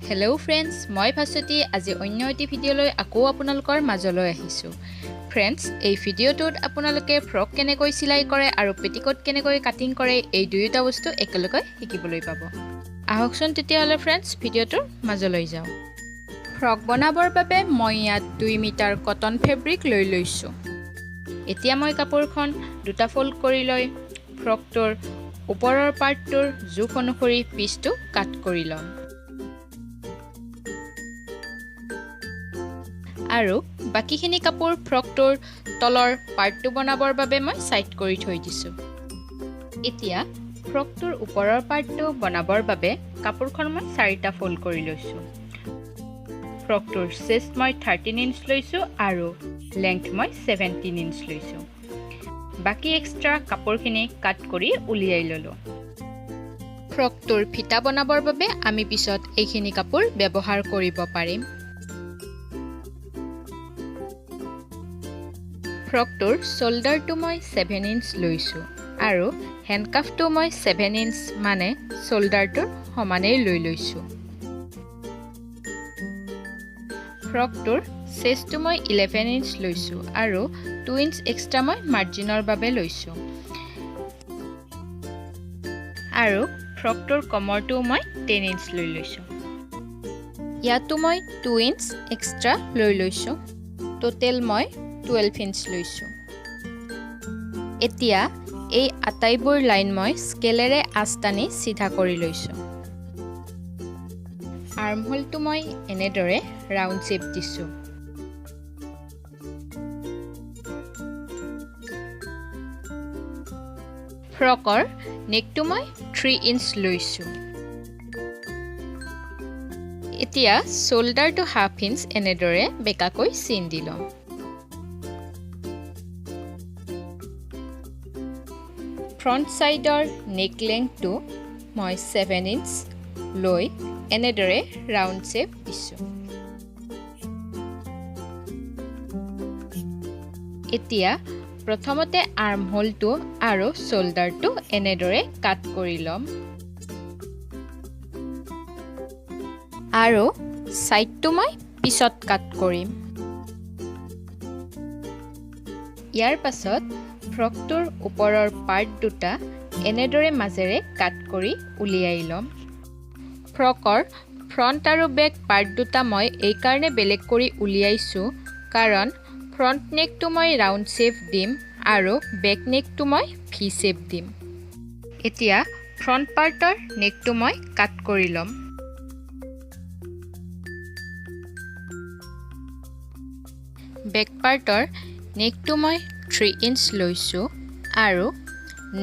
Hello' friends, মই ভাস্বতী আজি অন্য এটি ভিডিঅ'লৈ আকৌ আপোনালোকৰ মাজলৈ আহিছোঁ। ফ্ৰেণ্ডছ, এই ভিডিঅ'টোত আপোনালোকে ফ্ৰক কেনেকৈ চিলাই কৰে আৰু পেটিকোট কেনেকৈ কাটিং কৰে এই দুয়োটা বস্তু একেলগে শিকিবলৈ পাব। আহকচোন তেতিয়াহ'লে ফ্ৰেণ্ডছ ভিডিঅ'টোৰ মাজলৈ যাওঁ। ফ্ৰক বনাবৰ বাবে মই ইয়াত 2 মিটাৰ কটন ফেব্ৰিক লৈ লৈছোঁ। এতিয়া মই কাপোৰখন দুটা ফল্ড কৰি লৈ ফ্ৰকটোৰ ওপৰৰ পাৰ্টটোৰ জোখ অনুসৰি পিচটো কাট কৰি ল'ম। আৰু বাকিখিনি কাপোৰ ফ্ৰকটোৰ তলৰ পাৰ্টটো বনাবৰ বাবে মই সাইড কৰি থৈ দিছোঁ। এতিয়া ফ্ৰকটোৰ ওপৰৰ পাৰ্টটো বনাবৰ বাবে কাপোৰখন মই 4টা ফল্ড কৰি লৈছোঁ। ফ্ৰকটোৰ চেষ্ট মই 13 ইঞ্চ লৈছোঁ আৰু লেংথ মই 17 ইঞ্চ লৈছোঁ। বাকি এক্সট্ৰা কাপোৰখিনি কাট কৰি উলিয়াই ল'লোঁ। ফ্ৰকটোৰ ফিটা বনাবৰ বাবে আমি পিছত এইখিনি কাপোৰ ব্যৱহাৰ কৰিব পাৰিম। ফ্ৰকটোৰ শোল্ডাৰটো মই 7 ইঞ্চ লৈছোঁ আৰু হেণ্ডকাফটো মই 7 ইঞ্চ মানে শোল্ডাৰটোৰ সমানেই লৈ লৈছোঁ। ফ্ৰকটোৰ চেষ্টটো মই 11 ইঞ্চ লৈছোঁ আৰু 2 ইঞ্চ এক্সট্ৰা মই মাৰ্জিনৰ বাবে লৈছোঁ। আৰু ফ্ৰকটোৰ কমৰটো মই 10 ইঞ্চ লৈ লৈছোঁ। ইয়াতো মই 2 ইঞ্চ এক্সট্ৰা লৈ লৈছোঁ। টোটেল মই 12 ইঞ্চ লৈছোঁ। এতিয়া এই আটাইবোৰ লাইন মই স্কেলেৰে আঁচ টানি চিধা কৰি লৈছোঁ। আৰ্মহোলটো মই এনেদৰে ৰাউণ্ড শ্বেপ দিছোঁ। ফ্ৰকৰ নেকটো মই 3 ইঞ্চ লৈছোঁ। এতিয়া শোল্ডাৰটো 1/2 ইঞ্চ এনেদৰে বেকাকৈ চিন দি ল'ম। ফ্ৰণ্ট সাইডৰ নেক লেংথটো মই 7 ইঞ্চ লৈ এনেদৰে ৰাউণ্ড শ্বেপ দিছোঁ। এতিয়া প্ৰথমতে আৰ্মহোলটো আৰু শোল্ডাৰটো এনেদৰে কাট কৰি ল'ম। আৰু সাইডটো মই পিছত কাট কৰিম। ইয়াৰ পাছত ফ্ৰকটোৰ ওপৰৰ পাৰ্ট দুটা এনেদৰে মাজেৰে কাট কৰি উলিয়াই ল'ম। ফ্ৰকৰ ফ্ৰণ্ট আৰু বেক পাৰ্ট দুটা মই এই কাৰণে বেলেগ কৰি উলিয়াইছোঁ কাৰণ ফ্ৰণ্ট নেকটো মই ৰাউণ্ড শ্বেপ দিম আৰু বেক নেকটো মই ভি শ্বেপ দিম। এতিয়া ফ্ৰণ্ট পাৰ্টৰ নেকটো মই কাট কৰি ল'ম। বেক পাৰ্টৰ নেকটো মই 3 ইঞ্চ লৈছোঁ আৰু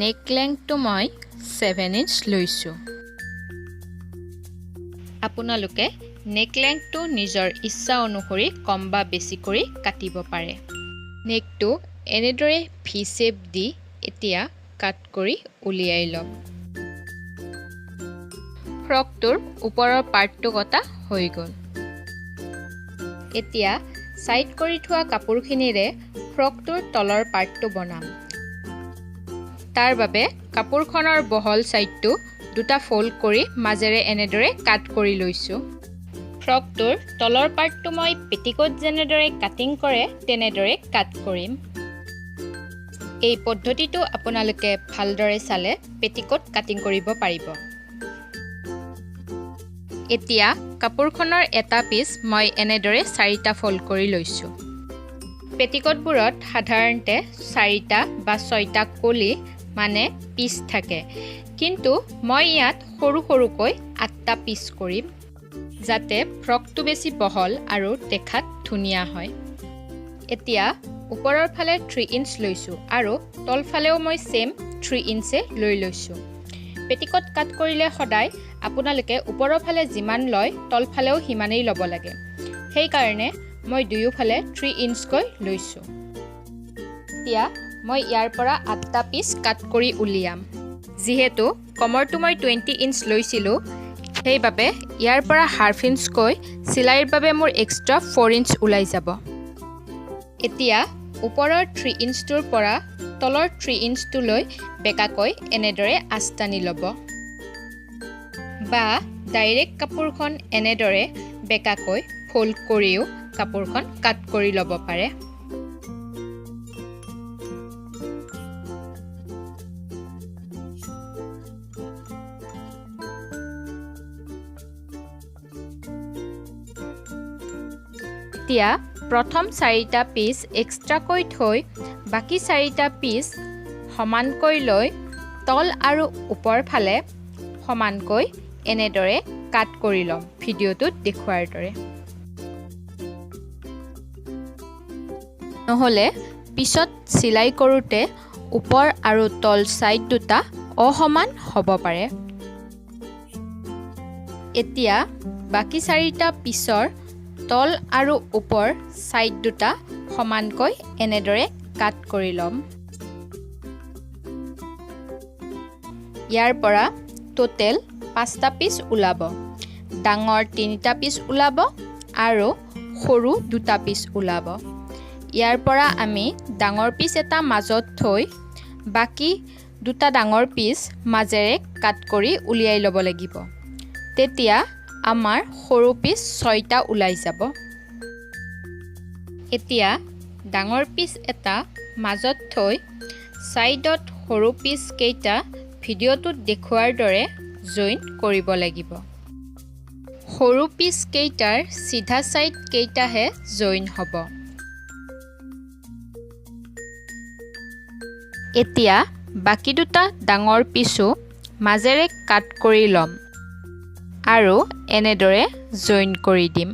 নেক লেংথটো মই 7 ইঞ্চ লৈছোঁ। আপোনালোকে নেক লেংথটো নিজৰ ইচ্ছা অনুসৰি কম বা বেছি কৰি কাটিব পাৰে। নেকটো এনেদৰে ভি শ্বেপ দি এতিয়া কাট কৰি উলিয়াই ল'ম। ফ্ৰকটোৰ ওপৰৰ পাৰ্টটো কটা হৈ গ'ল। এতিয়া সাইড কৰি থোৱা কাপোৰখিনিৰে ফ্ৰকটোৰ তলৰ পাৰ্টটো বনাম। তাৰ বাবে কাপোৰখনৰ বহল সাইডটো দুটা ফল্ড কৰি মাজেৰে এনেদৰে কাট কৰি লৈছোঁ। ফ্ৰকটোৰ তলৰ পাৰ্টটো মই পেটিকোট যেনেদৰে কাটিং কৰে তেনেদৰে কাট কৰিম। এই পদ্ধতিটো আপোনালোকে ভালদৰে চালে পেটিকোট কাটিং কৰিব পাৰিব। এতিয়া কাপোৰখনৰ এটা পিচ মই এনেদৰে 4টা ফল্ড কৰি লৈছোঁ। পেটিকোটবোৰত সাধাৰণতে 4টা বা 6টা কলি মানে পিচ থাকে, কিন্তু মই ইয়াত সৰু সৰুকৈ 8টা পিচ কৰিম যাতে ফ্ৰকটো বেছি বহল আৰু দেখাত ধুনীয়া হয়। এতিয়া ওপৰৰ ফালে 3 ইঞ্চ লৈছোঁ আৰু তলফালেও মই সেম 3 ইঞ্চে লৈ লৈছোঁ। পেটিকোট কাট কৰিলে সদায় আপোনালোকে ওপৰৰ ফালে যিমান লয় তলফালেও সিমানেই ল'ব লাগে। সেইকাৰণে মই দুয়োফালে 3 ইঞ্চকৈ লৈছোঁ। এতিয়া মই ইয়াৰ পৰা 8টা পিচ কাট কৰি উলিয়াম। যিহেতু কমৰটো মই 20 ইঞ্চ লৈছিলোঁ সেইবাবে ইয়াৰ পৰা 1/2 ইঞ্চকৈ চিলাইৰ বাবে মোৰ এক্সট্ৰা 4 ইঞ্চ ওলাই যাব। এতিয়া ওপৰৰ 3 ইঞ্চটোৰ পৰা তলৰ 3 ইঞ্চটোলৈ বেকাকৈ এনেদৰে আঁচ টানি ল'ব। বা ডাইৰেক্ট কাপোৰখন এনেদৰে বেকাকৈ ফোল্ড কৰিও কাপোৰখন কাট কৰি ল'ব পাৰে। এতিয়া প্ৰথম 4টা পিচ এক্সট্ৰাকৈ থৈ বাকি 4টা পিচ সমানকৈ লৈ তল আৰু ওপৰ ফালে সমানকৈ এনেদৰে কাট কৰি লম ভিডিঅ'টোত দেখুৱাৰ দৰে। নহলে পিছত চিলাই কৰোতে ওপৰ আৰু তল সাইড দুটা অসমান হ'ব পাৰে। এতিয়া বাকি 4টা পিছৰ তল আৰু ওপৰ সাইড দুটা সমানকৈ এনেদৰে কাট কৰি লম। ইয়াৰ পৰা টোটেল 5টা পিচ ওলাব। ডাঙৰ 3টা পিচ ওলাব আৰু সৰু 2টা পিচ ওলাব। ইয়াৰ পৰা আমি ডাঙৰ পিচ এটা মাজত থৈ বাকি 2টা ডাঙৰ পিচ মাজেৰে কাট কৰি উলিয়াই ল'ব লাগিব। তেতিয়া আমাৰ সৰু পিচ 6টা ওলাই যাব। এতিয়া ডাঙৰ পিচ এটা মাজত থৈ সাইডত সৰু পিচ কেইটা ভিডিঅ'টোত দেখুৱাৰ দৰে জইন কৰিব লাগিব। সৰু পিচ কেইটাৰ সিধা সাইড কেইটাহে জইন হ'ব। এতিয়া বাকি 2টা ডাঙৰ পিচো মাজেৰে কাট কৰি ল'ম আৰু এনেদৰে জইন কৰি দিম।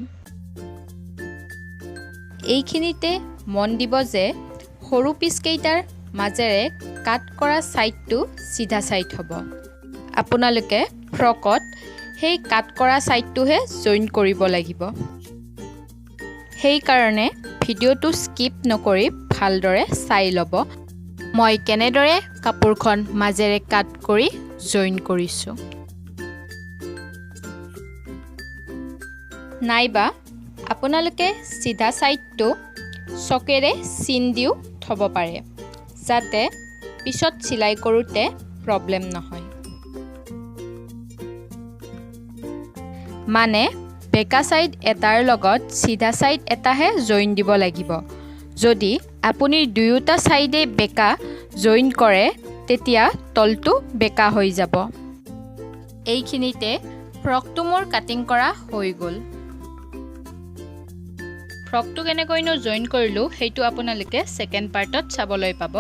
এইখিনিতে মন দিব যে সৰু পিচ কেইটাৰ মাজেৰে কাট কৰা সাইডটো সিধা সাইড হ'ব। আপোনালোকে ফ্ৰকত সেই কাট কৰা সাইডটোহে জইন কৰিব লাগিব। সেই কাৰণে ভিডিঅ'টো স্কিপ নকৰি ভালদৰে চাই ল'ব মই কেনেদৰে কাপোৰখন মাজেৰে কাট কৰি জইন কৰিছো। নাইবা আপোনালোকে সিধা সাইডটো চকেৰে চিন দিও থব পাৰে যাতে পিছত চিলাই কৰোতে প্ৰবলেম নহয়। মানে বেকা সাইড এটাৰ লগত সিধা সাইড এটাহে জইন দিব লাগিব। যদি আপুনি দুয়োটা সাইডে বেকা জইন কৰে তেতিয়া তলটো বেকা হৈ যাব। এইখিনিতে ফ্ৰকটো মোৰ কাটিং কৰা হৈ গ'ল। ফ্ৰকটো কেনেকৈনো জইন কৰিলো সেইটো আপোনালোকে সেকেন্ড পাৰ্টত চাবলৈ পাব।